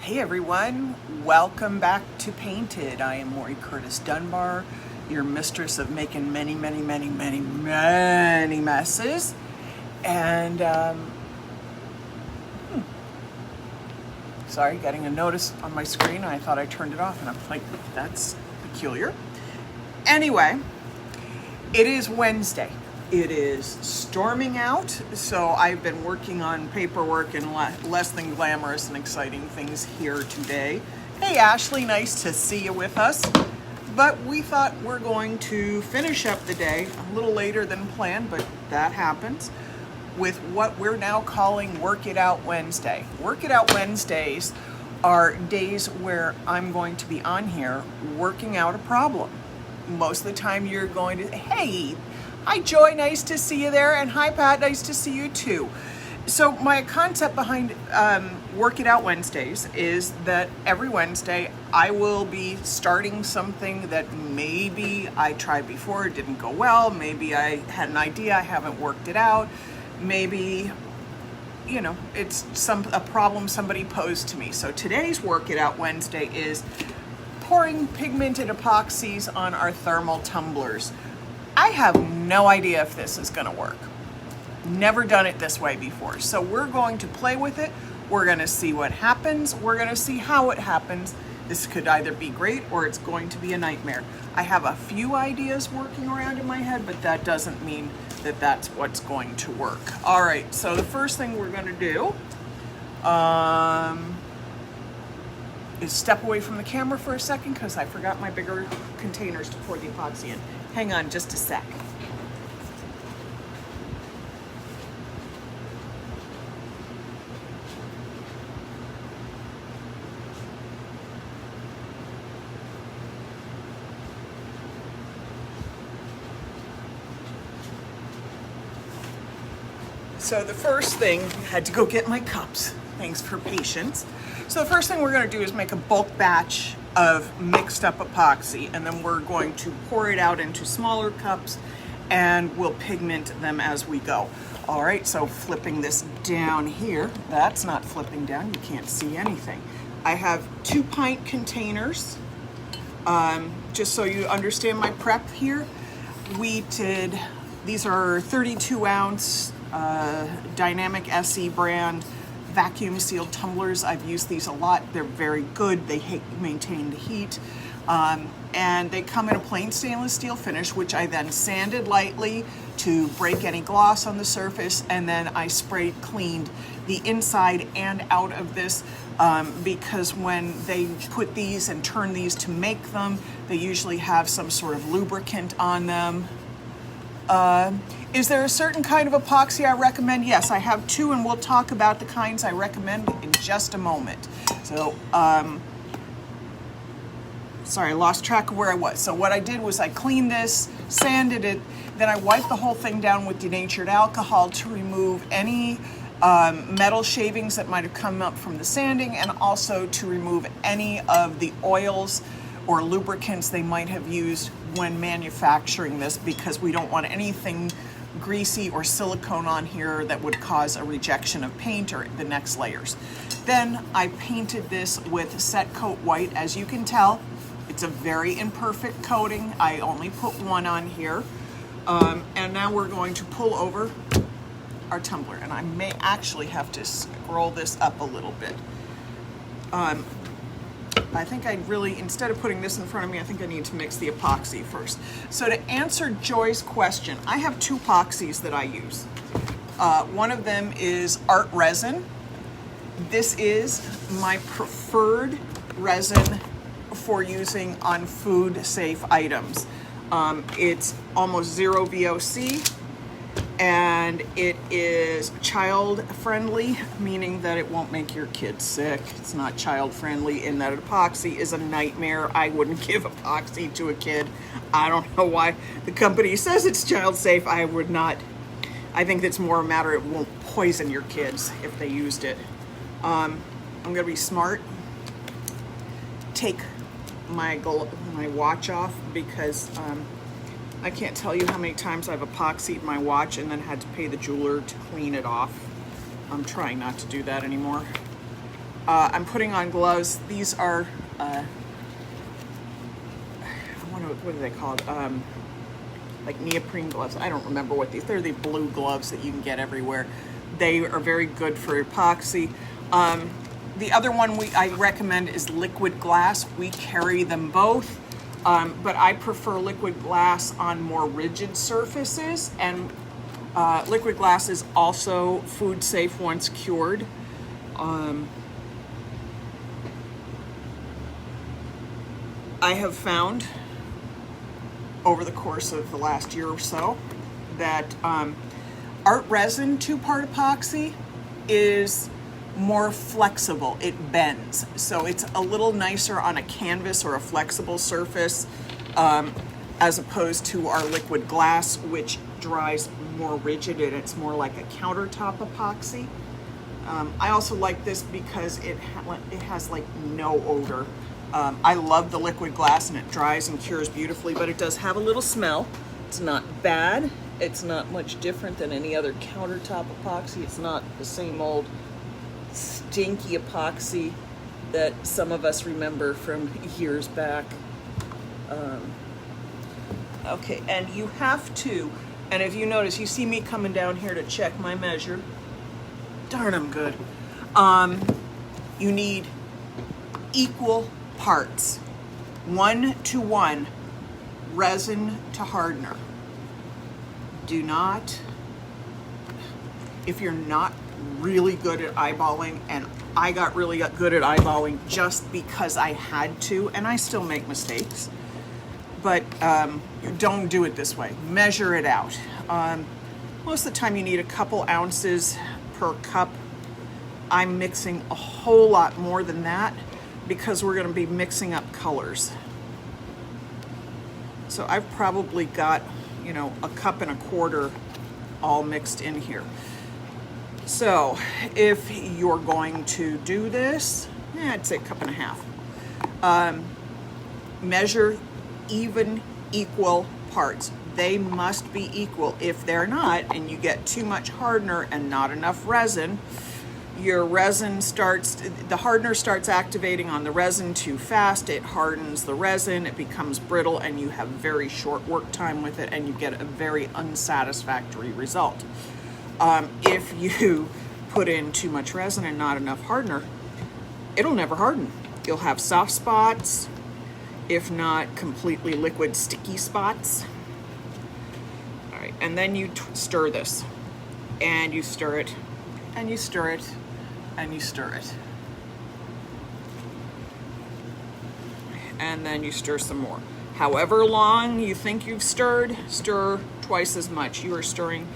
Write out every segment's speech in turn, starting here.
Hey everyone, welcome back to Painted. I am Maury Curtis Dunbar, your mistress of making many messes. And, sorry, getting a notice on my screen and I thought I turned it off and I'm like, that's peculiar. Anyway, it is Wednesday. It is storming out, so I've been working on paperwork and less than glamorous and exciting things here today. Hey Ashley, nice to see you with us. But we thought we're going to finish up the day a little later than planned, but that happens, with what we're now calling Work It Out Wednesday. Work It Out Wednesdays are days where I'm going to be on here working out a problem. Most of the time you're going to, hey, hi Joy, nice to see you there, and hi Pat, nice to see you too. So my concept behind Work It Out Wednesdays is that every Wednesday I will be starting something that maybe I tried before, it didn't go well, maybe I had an idea, I haven't worked it out, maybe, you know, it's a problem somebody posed to me. So today's Work It Out Wednesday is pouring pigmented epoxies on our thermal tumblers. I have no idea if this is gonna work. Never done it this way before. So we're going to play with it. We're gonna see what happens. We're gonna see how it happens. This could either be great or it's going to be a nightmare. I have a few ideas working around in my head, but that doesn't mean that that's what's going to work. All right, so the first thing we're gonna do is step away from the camera for a second because I forgot my bigger containers to pour the epoxy in. Hang on just a sec. So the first thing, I had to go get my cups. Thanks for patience. So the first thing we're going to do is make a bulk batch of mixed up epoxy, and then we're going to pour it out into smaller cups and we'll pigment them as we go. All right, so flipping this down here, that's not flipping down, you can't see anything. I have 2 pint containers. Just so you understand my prep here, these are 32 ounce Dynamic SE brand vacuum sealed tumblers. I've used these a lot. They're very good. They maintain the heat. And they come in a plain stainless steel finish, which I then sanded lightly to break any gloss on the surface. And then I sprayed cleaned the inside and out of this because when they put these and turn these to make them, they usually have some sort of lubricant on them. Is there a certain kind of epoxy I recommend? Yes, I have 2, and we'll talk about the kinds I recommend in just a moment. So, sorry, I lost track of where I was. So what I did was I cleaned this, sanded it, then I wiped the whole thing down with denatured alcohol to remove any metal shavings that might have come up from the sanding, and also to remove any of the oils or lubricants they might have used when manufacturing this, because we don't want anything greasy or silicone on here that would cause a rejection of paint or the next layers. Then I painted this with Set Coat White. As you can tell, it's a very imperfect coating. I only put 1 on here. And now we're going to pull over our tumbler, and I may actually have to scroll this up a little bit. I think I'd really, instead of putting this in front of me, I think I need to mix the epoxy first. So to answer Joy's question, I have 2 epoxies that I use. One of them is art resin. This is my preferred resin for using on food safe items. It's almost 0 VOC. And it is child friendly, meaning that it won't make your kids sick. It's not child friendly in that epoxy is a nightmare. I wouldn't give epoxy to a kid. I don't know why the company says it's child safe. I would not. I think it's more a matter it won't poison your kids if they used it. I'm gonna be smart. Take my watch off because I can't tell you how many times I've epoxied my watch and then had to pay the jeweler to clean it off. I'm trying not to do that anymore. I'm putting on gloves. These are, what are they called? Like neoprene gloves. I don't remember what they're the blue gloves that you can get everywhere. They are very good for epoxy. The other one I recommend is liquid glass. We carry them both, but I prefer liquid glass on more rigid surfaces, and liquid glass is also food safe once cured. I have found over the course of the last year or so that art resin 2-part epoxy is more flexible. It bends, so it's a little nicer on a canvas or a flexible surface, as opposed to our liquid glass, which dries more rigid and it's more like a countertop epoxy. I also like this because it has like no odor. I love the liquid glass and it dries and cures beautifully, but it does have a little smell. It's not bad. It's not much different than any other countertop epoxy. It's not the same old stinky epoxy that some of us remember from years back. Okay, and you have to, and if you notice, you see me coming down here to check my measure. Darn, I'm good. You need equal parts, 1-to-1 resin to hardener. Do not, if you're not really good at eyeballing, and I got really good at eyeballing just because I had to, and I still make mistakes, but don't do it this way. Measure it out. Most of the time you need a couple ounces per cup. I'm mixing a whole lot more than that because we're going to be mixing up colors. So I've probably got, you know, 1.25 cups all mixed in here. So if you're going to do this, I'd say 1.5 cups. Measure even, equal parts. They must be equal. If they're not, and you get too much hardener and not enough resin, your resin the hardener starts activating on the resin too fast. It hardens the resin, it becomes brittle, and you have very short work time with it, and you get a very unsatisfactory result. If you put in too much resin and not enough hardener, it'll never harden. You'll have soft spots, if not completely liquid sticky spots. All right, and then you stir this, and you stir it, and you stir it, and you stir it. And then you stir some more. However long you think you've stirred, stir twice as much. You are stirring,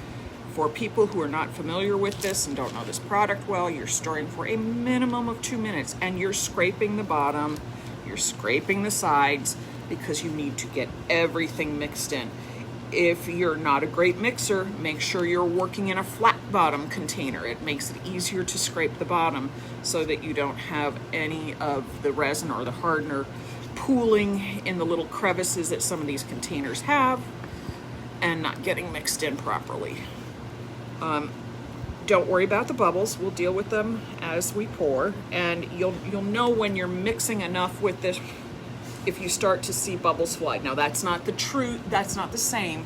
for people who are not familiar with this and don't know this product well, you're stirring for a minimum of 2 minutes, and you're scraping the bottom, you're scraping the sides, because you need to get everything mixed in. If you're not a great mixer, make sure you're working in a flat bottom container. It makes it easier to scrape the bottom so that you don't have any of the resin or the hardener pooling in the little crevices that some of these containers have and not getting mixed in properly. Don't worry about the bubbles. We'll deal with them as we pour, and you'll know when you're mixing enough with this if you start to see bubbles fly. Now that's not the same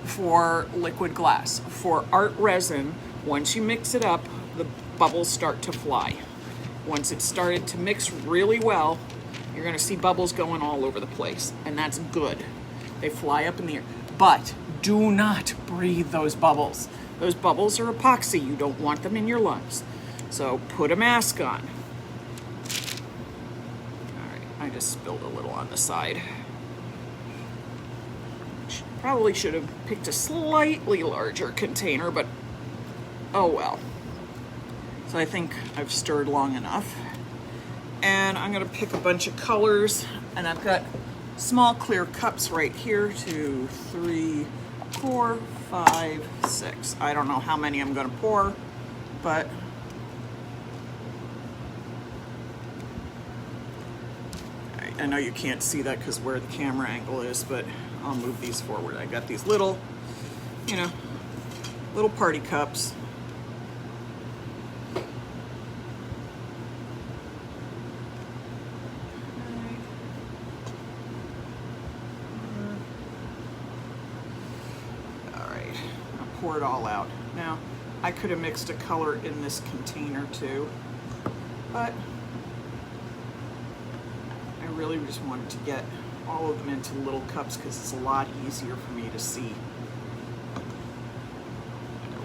for liquid glass. For art resin, once you mix it up, the bubbles start to fly. Once it's started to mix really well, you're gonna see bubbles going all over the place, and that's good. They fly up in the air, but do not breathe those bubbles. Those bubbles are epoxy. You don't want them in your lungs. So put a mask on. I just spilled a little on the side. Probably should have picked a slightly larger container, but oh well. So I think I've stirred long enough. And I'm gonna pick a bunch of colors, and I've got small clear cups right here, 2, 3, 4, 5, 6. I don't know how many I'm gonna pour, but I know you can't see that because where the camera angle is, but I'll move these forward. I got these little, little party cups. pour it all out. Now, I could have mixed a color in this container too, but I really just wanted to get all of them into little cups because it's a lot easier for me to see.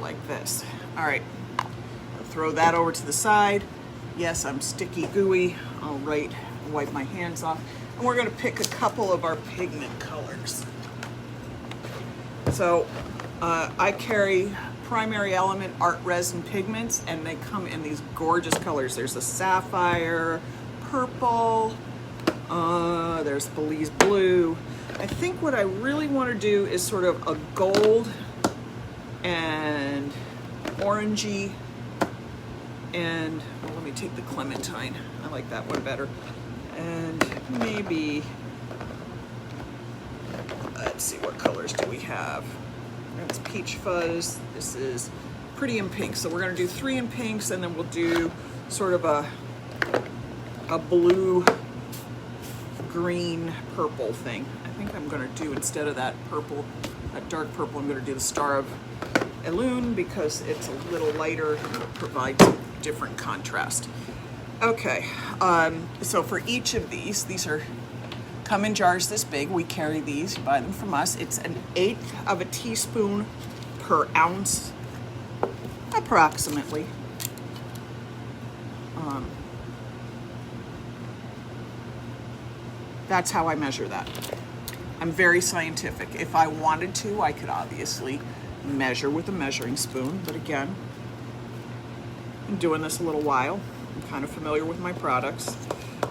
Like this. All right, I'll throw that over to the side. Yes, I'm sticky gooey. I'll wipe my hands off. And we're gonna pick a couple of our pigment colors. So I carry Primary Element Art Resin pigments, and they come in these gorgeous colors. There's a sapphire, purple, there's Belize Blue. I think what I really want to do is sort of a gold and orangey, and well, let me take the Clementine. I like that one better. And maybe, let's see, what colors do we have? That's Peach Fuzz. This is Pretty in Pink. So we're gonna do 3 in pinks, and then we'll do sort of a blue, green, purple thing. I think I'm gonna do, instead of that purple, that dark purple, I'm gonna do the Star of Elune because it's a little lighter and it provides different contrast. Okay, so for each of these come in jars this big. We carry these, you buy them from us. It's 1/8 of a teaspoon per ounce, approximately. That's how I measure that. I'm very scientific. If I wanted to, I could obviously measure with a measuring spoon, but again, I'm doing this a little while. I'm kind of familiar with my products.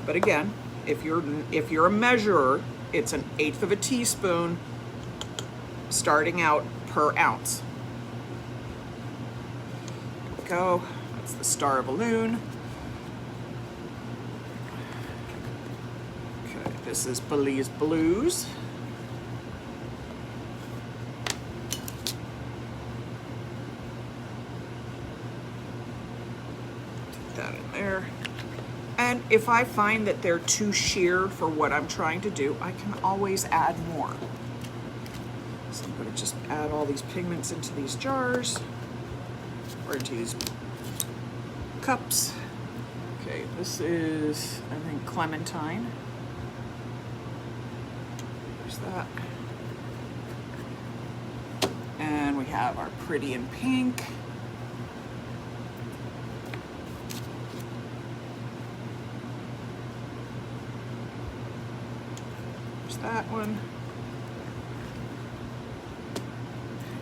But again, if you're a measurer, it's 1/8 of a teaspoon starting out per ounce. There we go. That's the Star of Elune. Okay, this is Belize Blues. That in there. And if I find that they're too sheer for what I'm trying to do, I can always add more. So I'm going to just add all these pigments into these jars or into these cups. Okay, this is, I think, Clementine. There's that. And we have our Pretty in Pink. That one.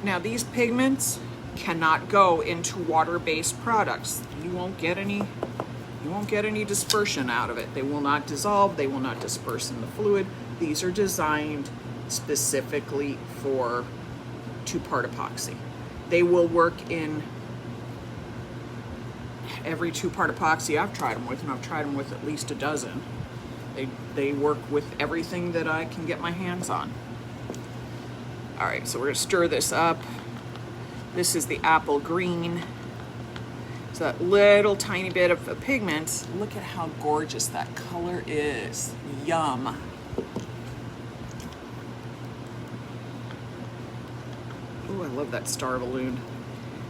Now these pigments cannot go into water-based products. You won't get any dispersion out of it. They will not dissolve, they will not disperse in the fluid. These are designed specifically for 2-part epoxy. They will work in every 2-part epoxy I've tried them with, and I've tried them with at least a dozen. They work with everything that I can get my hands on. All right, so we're gonna stir this up. This is the apple green. So that little tiny bit of the pigments, look at how gorgeous that color is. Yum. Ooh, I love that Star of Elune.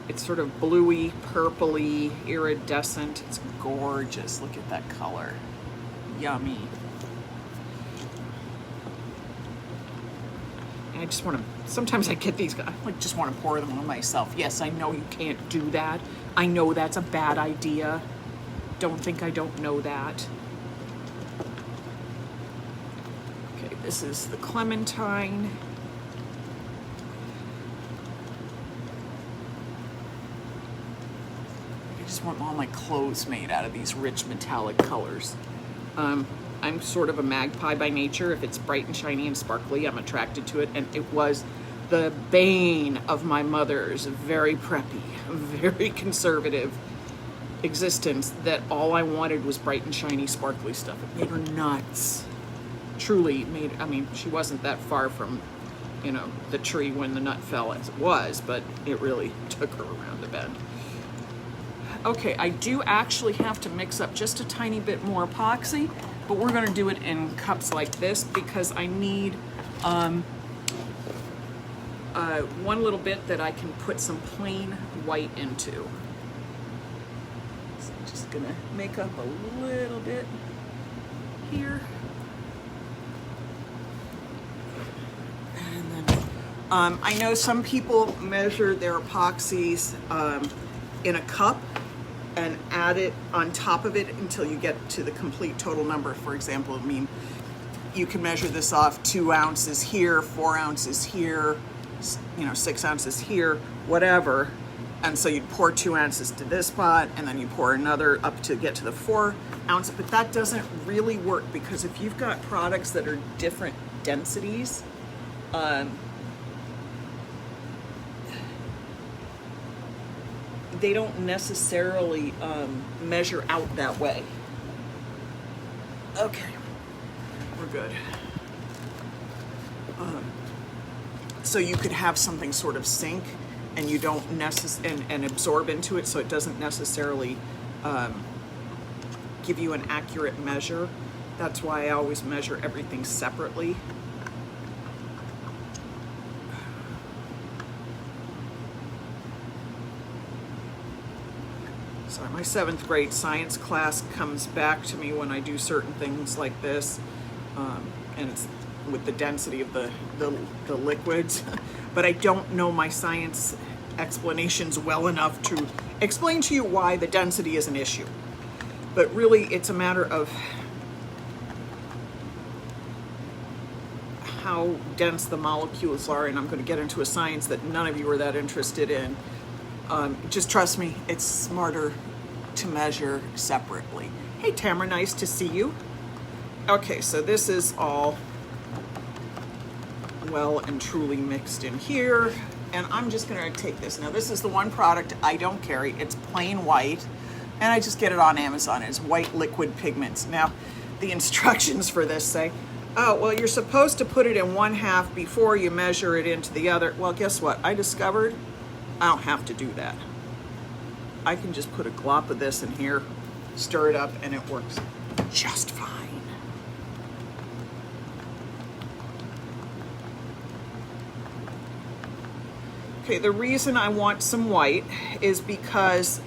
It's sort of bluey, purpley, iridescent. It's gorgeous. Look at that color. Yummy. And I just want to, sometimes I get these, I just want to pour them on myself. Yes, I know you can't do that. I know that's a bad idea. Don't think I don't know that. Okay, this is the Clementine. I just want all my clothes made out of these rich metallic colors. I'm sort of a magpie by nature. If it's bright and shiny and sparkly, I'm attracted to it. And it was the bane of my mother's very preppy, very conservative existence that all I wanted was bright and shiny, sparkly stuff. It made her nuts. Truly made, I mean, she wasn't that far from, you know, the tree when the nut fell as it was, but it really took her around the bend. Okay, I do actually have to mix up just a tiny bit more epoxy, but we're gonna do it in cups like this because I need one little bit that I can put some plain white into. So I'm just gonna make up a little bit here. And then I know some people measure their epoxies in a cup and add it on top of it until you get to the complete total number. For example, I mean, you can measure this off 2 ounces here, 4 ounces here, 6 ounces here, whatever. And so you'd pour 2 ounces to this pot, and then you pour another up to get to the 4 ounce. But that doesn't really work, because if you've got products that are different densities, they don't necessarily measure out that way. Okay, we're good. So you could have something sort of sink, and you don't and absorb into it, so it doesn't necessarily give you an accurate measure. That's why I always measure everything separately. Sorry, my 7th grade science class comes back to me when I do certain things like this, and it's with the density of the liquids, but I don't know my science explanations well enough to explain to you why the density is an issue. But really, it's a matter of how dense the molecules are, and I'm going to get into a science that none of you are that interested in. Just trust me, it's smarter to measure separately. Hey Tamara, nice to see you. Okay, so this is all well and truly mixed in here, and I'm just gonna take this. Now this is the one product I don't carry. It's plain white, and I just get it on Amazon. It's white liquid pigments. Now the instructions for this say, oh, well, you're supposed to put it in 1/2 before you measure it into the other. Well, guess what? I discovered I don't have to do that. I can just put a glop of this in here, stir it up, and it works just fine. Okay, the reason I want some white is because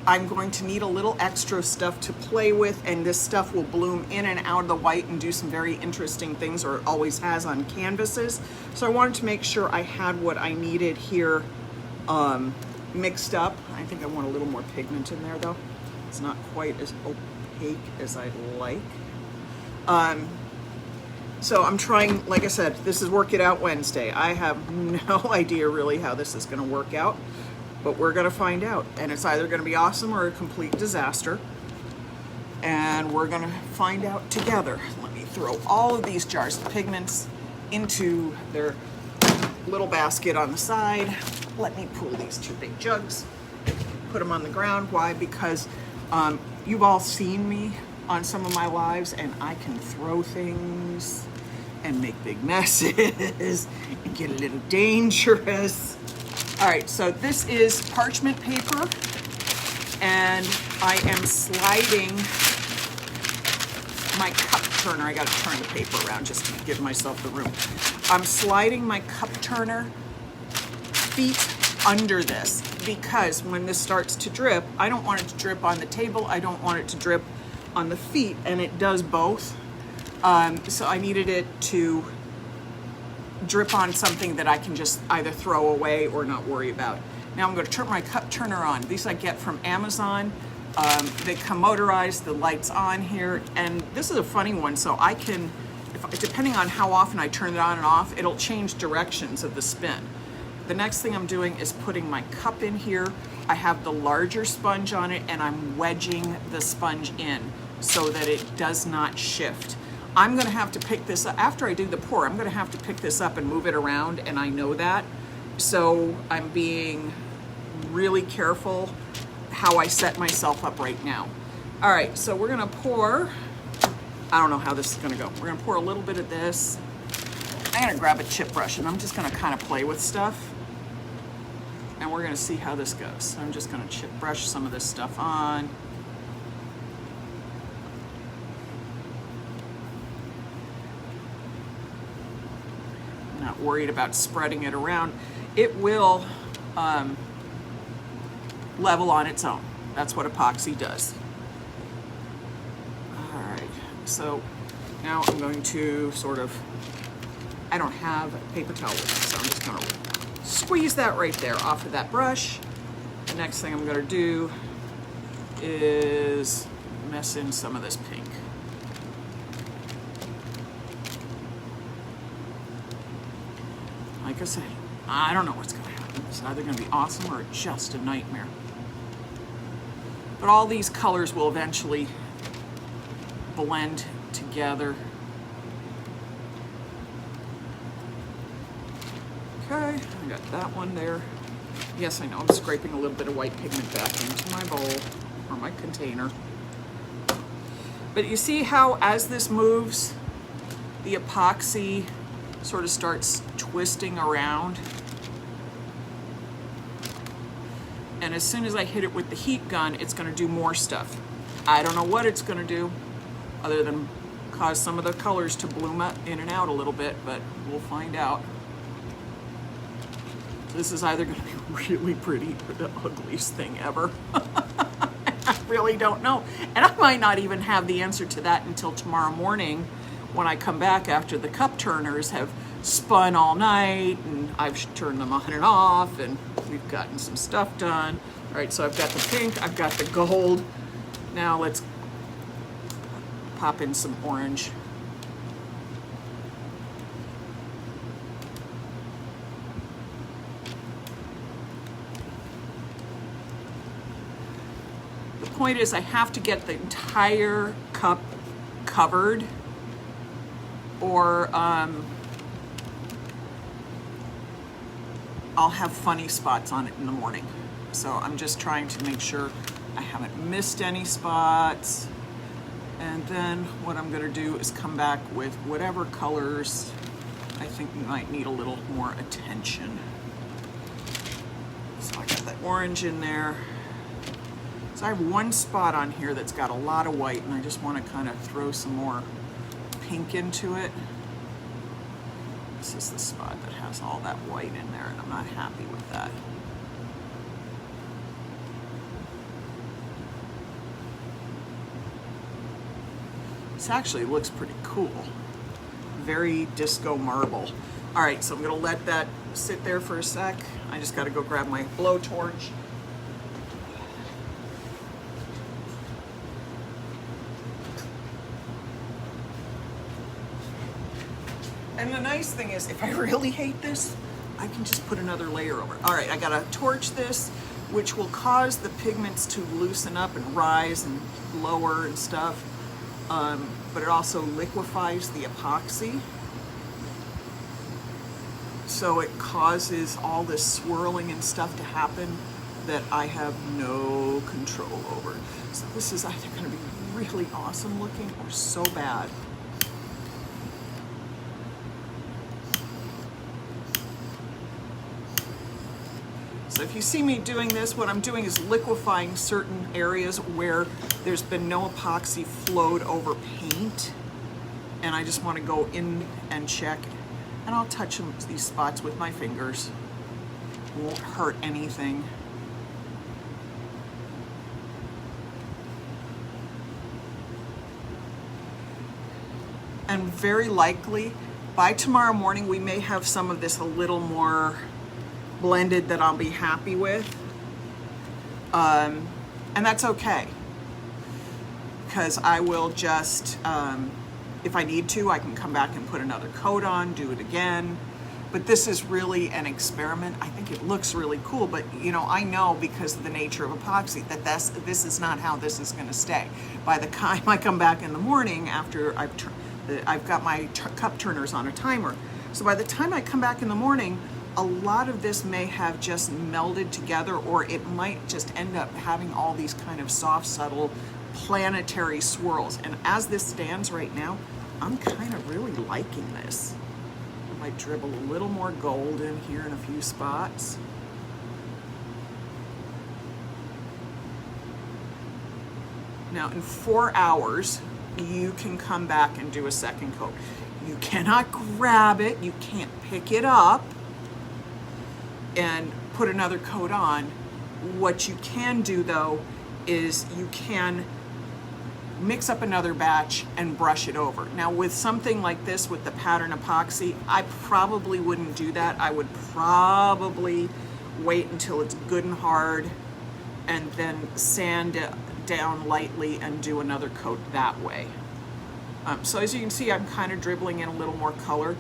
I'm going to need a little extra stuff to play with, and this stuff will bloom in and out of the white and do some very interesting things, or it always has on canvases. So I wanted to make sure I had what I needed here mixed up. I think I want a little more pigment in there though. It's not quite as opaque as I'd like. So I'm trying, like I said, this is Work It Out Wednesday. I have no idea really how this is gonna work out, but we're gonna find out. And it's either gonna be awesome or a complete disaster. And we're gonna find out together. Let me throw all of these jars of pigments into their little basket on the side. Let me pull these 2 big jugs, put them on the ground. Why? Because you've all seen me on some of my lives, and I can throw things and make big messes and get a little dangerous. All right, so this is parchment paper, and I am sliding my cup turner. I gotta turn the paper around just to give myself the room. I'm sliding my cup turner feet under this, because when this starts to drip, I don't want it to drip on the table, I don't want it to drip on the feet, and it does both. So I needed it to drip on something that I can just either throw away or not worry about. Now I'm going to turn my cup turner on. These I get from Amazon. They come motorized, the light's on here, and this is a funny one, so I can, depending on how often I turn it on and off, it'll change directions of the spin. The next thing I'm doing is putting my cup in here. I have the larger sponge on it, and I'm wedging the sponge in so that it does not shift. I'm gonna have to pick this up, after I do the pour, I'm gonna have to pick this up and move it around, and I know that. So I'm being really careful how I set myself up right now. All right, so we're gonna pour, I don't know how this is gonna go. We're gonna pour a little bit of this. I'm gonna grab a chip brush, and I'm just gonna kind of play with stuff. And we're gonna see how this goes. So I'm just gonna chip brush some of this stuff on. not worried about spreading it around. It will level on its own. That's what epoxy does. All right, so now I'm going to sort of, I don't have a paper towel with me, so I'm just gonna squeeze that right there off of that brush. The next thing I'm gonna do is mess in some of this pink. Like I say, I don't know what's gonna happen. It's either gonna be awesome or just a nightmare. But all these colors will eventually blend together. Okay, I got that one there. Yes, I know, I'm scraping a little bit of white pigment back into my bowl or my container. But you see how as this moves, the epoxy sort of starts twisting around. And as soon as I hit it with the heat gun, it's gonna do more stuff. I don't know what it's gonna do other than cause some of the colors to bloom up in and out a little bit, but we'll find out. This is either gonna be really pretty or the ugliest thing ever. I really don't know. And I might not even have the answer to that until tomorrow morning when I come back after the cup turners have spun all night and I've turned them on and off and we've gotten some stuff done. All right, so I've got the pink, I've got the gold. Now let's pop in some orange. The point is I have to get the entire cup covered or I'll have funny spots on it in the morning. So I'm just trying to make sure I haven't missed any spots. And then what I'm gonna do is come back with whatever colors I think might need a little more attention. So I got that orange in there. So I have one spot on here that's got a lot of white and I just wanna kind of throw some more pink into it. This is the spot that has all that white in there and I'm not happy with that. This actually looks pretty cool. Very disco marble. All right, so I'm gonna let that sit there for a sec. I just gotta go grab my blowtorch. And the nice thing is, if I really hate this, I can just put another layer over. All right, I gotta torch this, which will cause the pigments to loosen up and rise and lower and stuff. But it also liquefies the epoxy. So it causes all this swirling and stuff to happen that I have no control over. So this is either gonna be really awesome looking or so bad. So if you see me doing this, what I'm doing is liquefying certain areas where there's been no epoxy flowed over paint. And I just want to go in and check. And I'll touch these spots with my fingers. It won't hurt anything. And very likely, by tomorrow morning, we may have some of this a little more blended that I'll be happy with. And that's okay. Because I will just, if I need to, I can come back and put another coat on, do it again. But this is really an experiment. I think it looks really cool, but you know, I know because of the nature of epoxy that this is not how this is gonna stay. By the time I come back in the morning after I've got my cup turners on a timer. So by the time I come back in the morning, a lot of this may have just melded together, or it might just end up having all these kind of soft, subtle, planetary swirls. And as this stands right now, I'm kind of really liking this. I might dribble a little more gold in here in a few spots. Now in 4 hours, you can come back and do a second coat. You cannot grab it, you can't pick it up and put another coat on. What you can do though is you can mix up another batch and brush it over. Now with something like this, with the pattern epoxy, I probably wouldn't do that. I would probably wait until it's good and hard and then sand it down lightly and do another coat that way. So as you can see, I'm kind of dribbling in a little more color.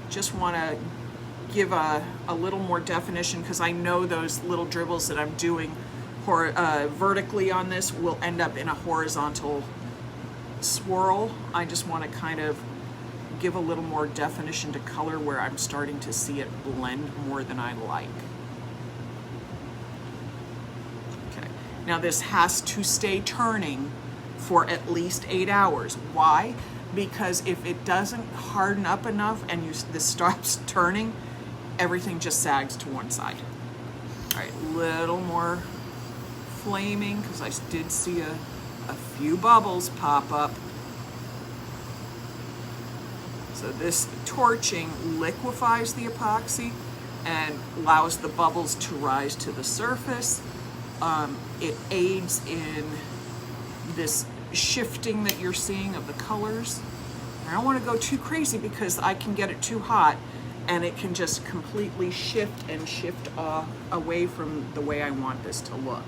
Just want to give a little more definition, because I know those little dribbles that I'm doing vertically on this will end up in a horizontal swirl. I just want to kind of give a little more definition to color where I'm starting to see it blend more than I like. Okay, now this has to stay turning for at least 8 hours. Why? Because if it doesn't harden up enough and this stops turning, everything just sags to one side. All right, little more flaming, because I did see a few bubbles pop up. So this torching liquefies the epoxy and allows the bubbles to rise to the surface. It aids in this shifting that you're seeing of the colors. I don't want to go too crazy because I can get it too hot and it can just completely shift away from the way I want this to look.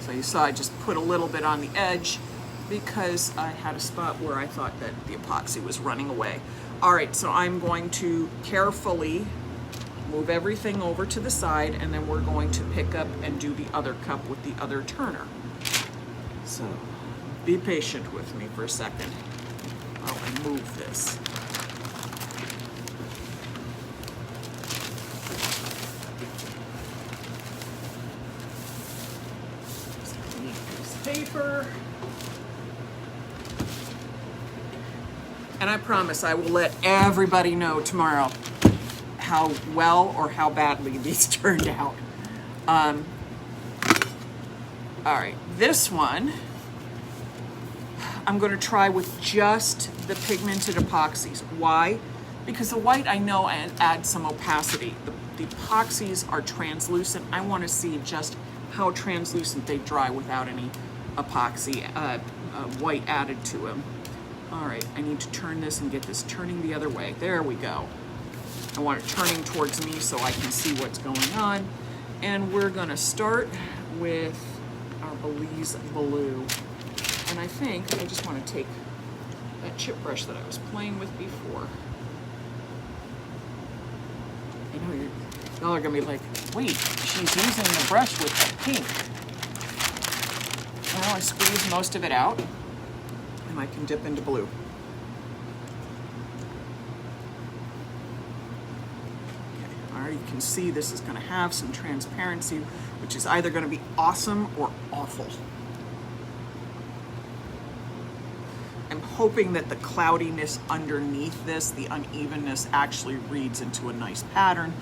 So you saw I just put a little bit on the edge because I had a spot where I thought that the epoxy was running away. All right, so I'm going to carefully move everything over to the side, and then we're going to pick up and do the other cup with the other turner. So be patient with me for a second while I move this. Paper. And I promise I will let everybody know tomorrow how well or how badly these turned out. All right, this one I'm going to try with just the pigmented epoxies. Why? Because the white I know adds some opacity. The epoxies are translucent. I want to see just how translucent they dry without any epoxy white added to them. All right, I need to turn this and get this turning the other way. There we go. I want it turning towards me so I can see what's going on. And we're gonna start with our Belize Blue. And I think I just want to take that chip brush that I was playing with before. I know y'all are gonna be like, wait, she's using the brush with the pink. Well, I squeeze most of it out and I can dip into blue. Okay, all right, you can see this is gonna have some transparency, which is either gonna be awesome or awful. I'm hoping that the cloudiness underneath this, the unevenness, actually reads into a nice pattern.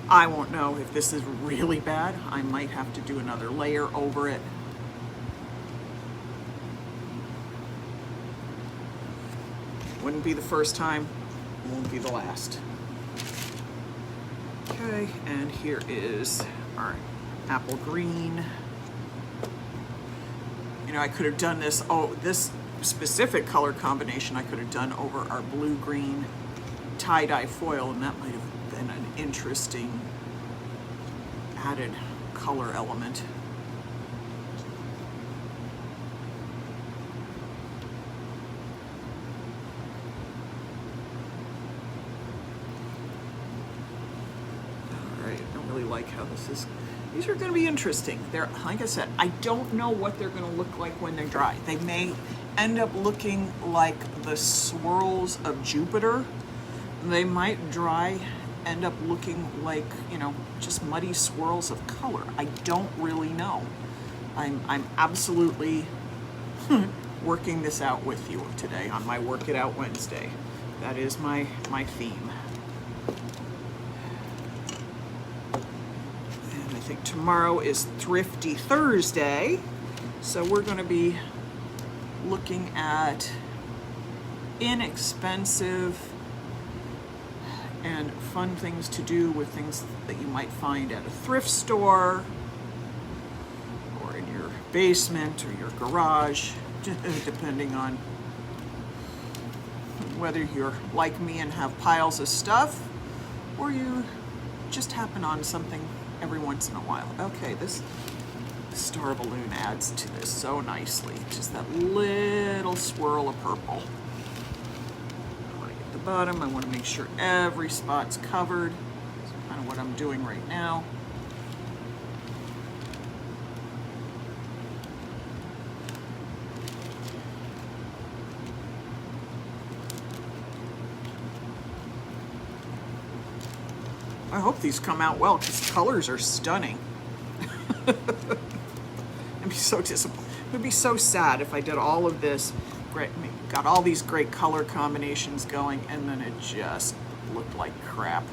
I won't know if this is really bad. I might have to do another layer over it. Wouldn't be the first time, won't be the last. Okay, and here is our apple green. You know, I could have done this, this specific color combination I could have done over our blue-green tie-dye foil, and that might have been an interesting added color element. All right, I don't really like how this is. These are going to be interesting. They're, like I said, I don't know what they're going to look like when they're dry. They may end up looking like the swirls of Jupiter. They might end up looking like, you know, just muddy swirls of color. I don't really know. I'm absolutely working this out with you today on my Work It Out Wednesday. That is my theme. And I think tomorrow is Thrifty Thursday, so we're going to be looking at inexpensive and fun things to do with things that you might find at a thrift store or in your basement or your garage, depending on whether you're like me and have piles of stuff or you just happen on something every once in a while. Okay, this star balloon adds to this so nicely. Just that little swirl of purple. I want to get the bottom. I want to make sure every spot's covered. That's kind of what I'm doing right now. I hope these come out well because colors are stunning. I'd be so disappointed. It would be so sad if I did all of this, great, got all these great color combinations going, and then it just looked like crap.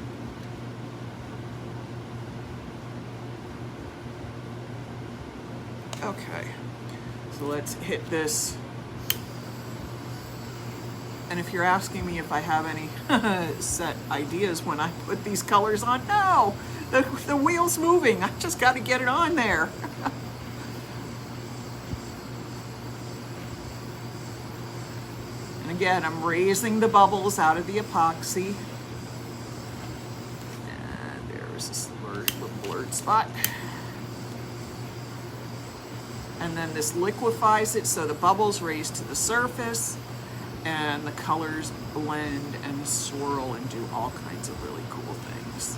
Okay, so let's hit this. And if you're asking me if I have any set ideas when I put these colors on, no, the wheel's moving. I just got to get it on there. And again, I'm raising the bubbles out of the epoxy. And there's this little blurred spot. And then this liquefies it so the bubbles raise to the surface. And the colors blend and swirl and do all kinds of really cool things.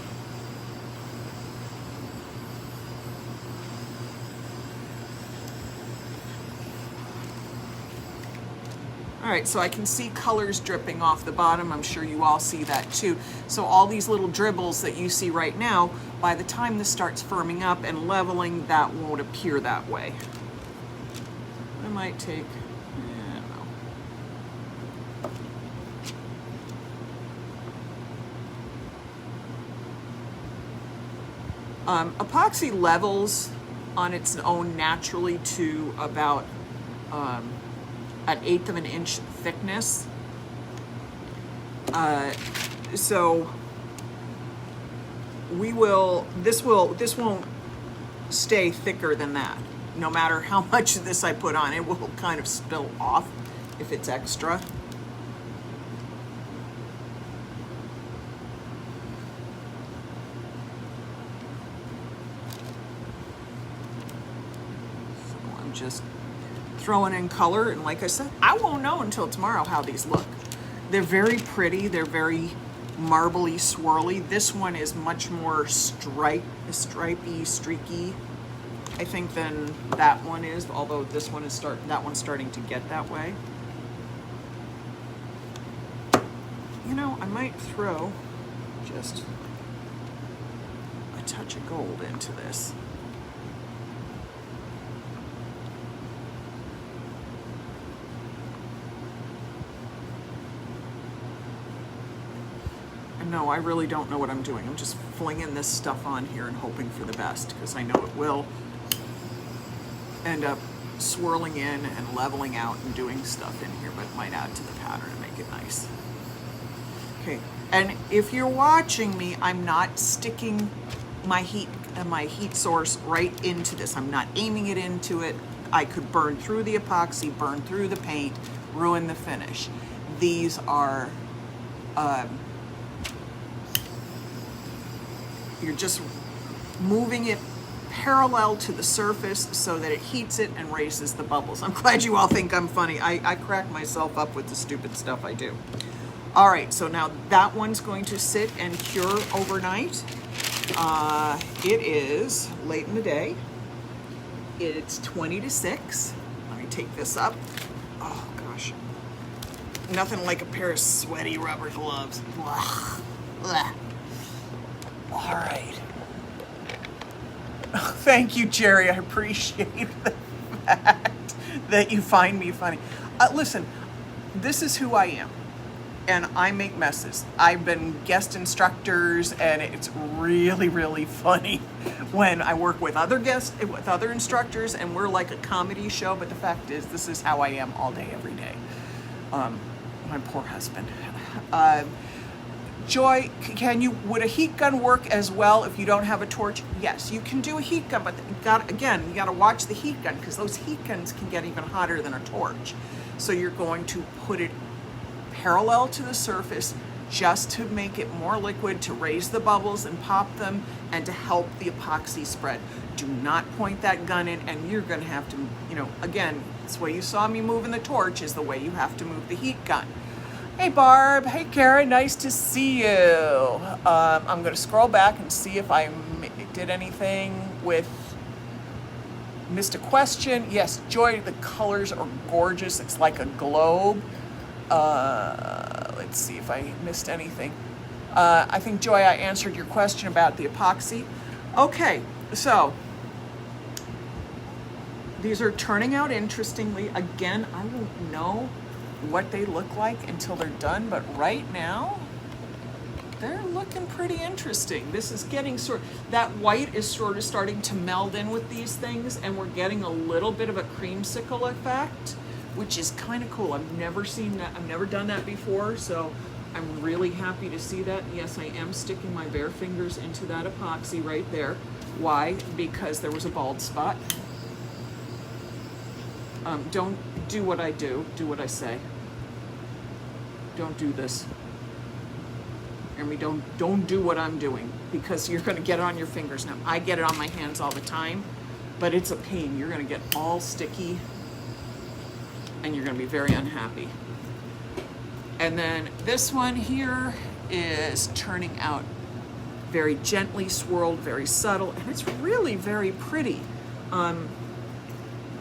All right, so I can see colors dripping off the bottom. I'm sure you all see that too. So all these little dribbles that you see right now, by the time this starts firming up and leveling, that won't appear that way. I might take, epoxy levels on its own naturally to about an 1/8 of an inch thickness. So this won't stay thicker than that. No matter how much of this I put on, it will kind of spill off if it's extra. Just throwing in color, and like I said, I won't know until tomorrow how these look. They're very pretty, they're very marbly, swirly. This one is much more stripy, streaky, I think, than that one is, although this one is that one's starting to get that way. You know, I might throw just a touch of gold into this. No, I really don't know what I'm doing. I'm just flinging this stuff on here and hoping for the best, because I know it will end up swirling in and leveling out and doing stuff in here, but it might add to the pattern and make it nice. Okay, and if you're watching me, I'm not sticking my heat source right into this. I'm not aiming it into it. I could burn through the epoxy, burn through the paint, ruin the finish. These are you're just moving it parallel to the surface so that it heats it and raises the bubbles. I'm glad you all think I'm funny. I crack myself up with the stupid stuff I do. All right, so now that one's going to sit and cure overnight. It is late in the day. It's 20 to 6. Let me take this up. Oh gosh. Nothing like a pair of sweaty rubber gloves. Blah. Blah. All right. Thank you, Jerry. I appreciate the fact that you find me funny. Listen, this is who I am. and I make messes. I've been guest instructors, and it's really, really funny when I work with other instructors, and we're like a comedy show, but the fact is, this is how I am all day, every day. My poor husband. Joy, would a heat gun work as well if you don't have a torch? Yes, you can do a heat gun, but you gotta watch the heat gun, because those heat guns can get even hotter than a torch. So you're going to put it parallel to the surface just to make it more liquid, to raise the bubbles and pop them, and to help the epoxy spread. Do not point that gun in, and you're gonna have to, again, this way you saw me moving the torch is the way you have to move the heat gun. Hey Barb, hey Karen, nice to see you. I'm gonna scroll back and see if I did anything with, missed a question. Yes, Joy, the colors are gorgeous. It's like a globe. Let's see if I missed anything. I think, Joy, I answered your question about the epoxy. Okay, so these are turning out interestingly. Again, I won't know what they look like until they're done, but right now they're looking pretty interesting. This is getting that white is sort of starting to meld in with these things, and we're getting a little bit of a creamsicle effect, which is kind of cool. I've never seen that. I've never done that before, so I'm really happy to see that. Yes, I am sticking my bare fingers into that epoxy right there. Why? Because there was a bald spot. Don't do what I do what I say. Don't do this. And we don't do what I'm doing, because you're gonna get it on your fingers. Now, I get it on my hands all the time, but it's a pain. You're gonna get all sticky, and you're gonna be very unhappy. And then this one here is turning out very gently swirled, very subtle, and it's really very pretty.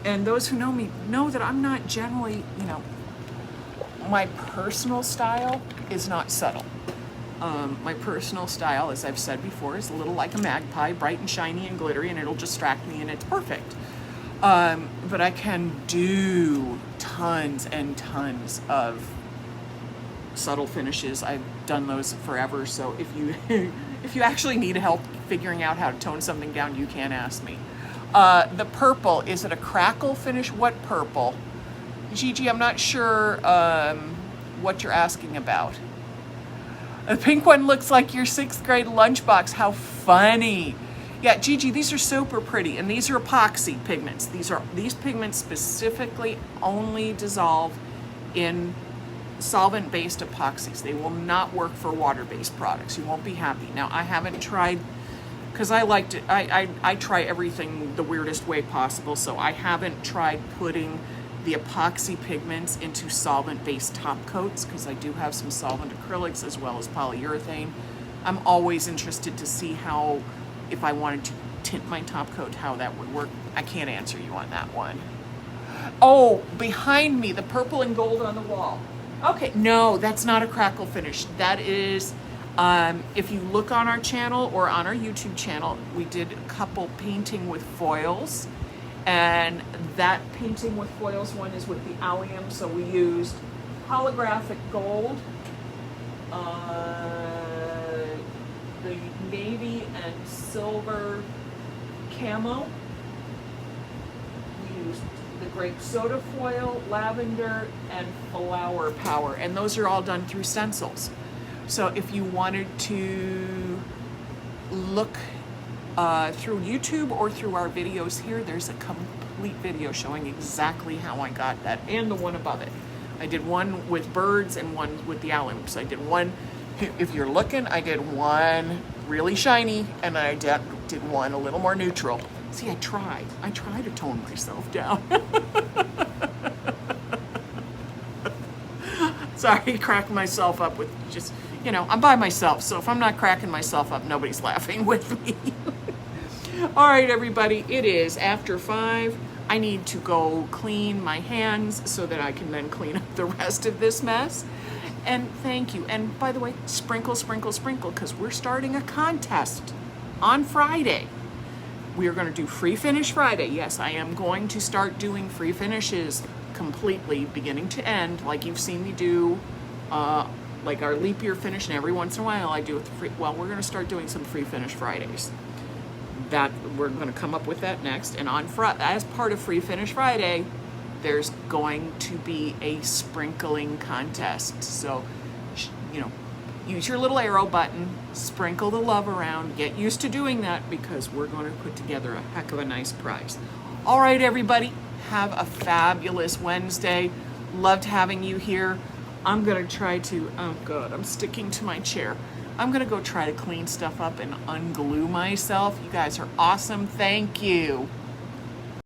And those who know me know that I'm not generally, my personal style is not subtle. My personal style, as I've said before, is a little like a magpie, bright and shiny and glittery, and it'll distract me, and it's perfect. But I can do tons and tons of subtle finishes. I've done those forever, so if you if you actually need help figuring out how to tone something down, you can ask me. The purple, is it a crackle finish? What purple? Gigi, I'm not sure what you're asking about. The pink one looks like your 6th grade lunchbox. How funny. Yeah, Gigi, these are super pretty, and these are epoxy pigments. These pigments specifically only dissolve in solvent-based epoxies. They will not work for water-based products. You won't be happy. Now, I haven't tried, because I like to, I try everything the weirdest way possible, so I haven't tried putting the epoxy pigments into solvent-based top coats, because I do have some solvent acrylics as well as polyurethane. I'm always interested to see how, if I wanted to tint my top coat, how that would work. I can't answer you on that one. Oh, behind me, the purple and gold on the wall. Okay, no, that's not a crackle finish. That is, if you look on our channel or on our YouTube channel, we did a couple painting with foils, and that painting with foils one is with the allium, so we used holographic gold, the navy and silver camo. We used the grape soda foil, lavender, and flower power, and those are all done through stencils. So if you wanted to look through YouTube or through our videos here, there's a complete video showing exactly how I got that, and the one above it. I did one with birds and one with the allium. So I did one, if you're looking, I did one really shiny, and I did one a little more neutral. See, I try to tone myself down. Sorry, cracking myself up with just, I'm by myself, so if I'm not cracking myself up, nobody's laughing with me. All right, everybody, it is after 5. I need to go clean my hands so that I can then clean up the rest of this mess. And thank you. And by the way, sprinkle, sprinkle, sprinkle, because we're starting a contest on Friday. We are going to do Free Finish Friday. Yes, I am going to start doing free finishes completely, beginning to end, like you've seen me do like our leap year finish, and every once in a while I do with free, well, we're going to start doing some free finish Fridays. That we're going to come up with that next. And on as part of Free Finish Friday, there's going to be a sprinkling contest. So, you know, use your little arrow button, sprinkle the love around, get used to doing that because we're going to put together a heck of a nice prize. All right, everybody, have a fabulous Wednesday. Loved having you here. I'm going to try to, oh God, I'm sticking to my chair. I'm going to go try to clean stuff up and unglue myself. You guys are awesome. Thank you.